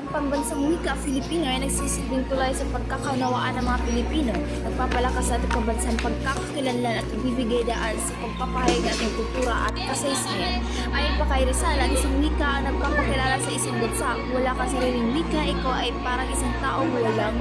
Ang pambansang wika Filipino ay nagsisilbing tulay sa pagkakaunawaan ng mga Pilipino, nagpapalakas sa ating pambansang pagkakakilanlan at nagbibigay daan sa pagpapahayag ng ating kultura at kasaysayan. Ayon pa kay Rizal, ang isang wika ang nagpapakilala sa isang bansa. Wala kang sariling wika, ikaw ay parang isang taong walang.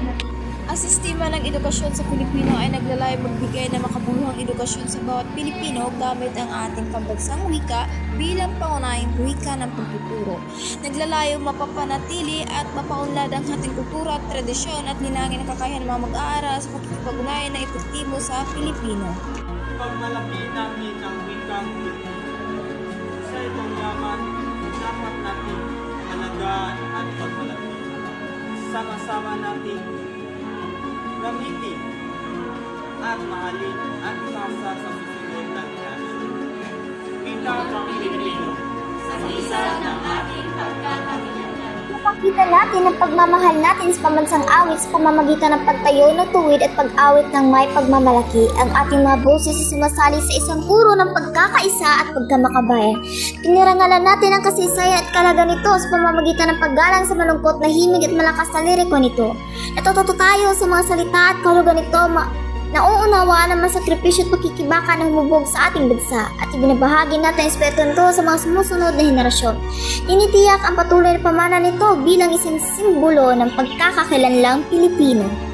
Ang sistema ng edukasyon sa Pilipino ay naglalayong magbigay ng makabuluhang edukasyon sa bawat Pilipino gamit ang ating pambansang wika bilang pangunahing wika ng pagtuturo. Naglalayong mapapanatili at mapaunlad ang ating kultura at tradisyon at linangin ang kakayahan ng mga mag-aaral sa pakikipag-ugnayan na epektibo sa Pilipino. Pagmalaki namin ang wikang Pilipino, sa itong yaman, dapat natin alagaan at pagmalaki. Sama-sama natin gamitin at mahalin at ipasa sa susunod na henerasyon. Wika pang Pilipino, sa isa ng ating pagkakakilanlan. Ipakita natin ang pagmamahal natin sa pambansang awit sa pamamagitan ng pagtayo ng tuwid at pag-awit ng may pagmamalaki. Ang ating mga boses ay sumasali sa isang puro ng pagkakaisa at pagkamakabayan. Pinirangalan natin ang kasaysayan at kalaga nito sa pamamagitan ng paggalang sa malungkot na himig at malakas na liriko nito. Natututo tayo sa mga salita at kahulugan nito nauunawaan ang mga sakripisyo at pakikibaka na humubog sa ating bansa at ibinabahagi natin ang espiritu nito sa mga sumusunod na henerasyon. Tinitiyak ang patuloy na pamana nito bilang isang simbolo ng pagkakakilanlang Pilipino.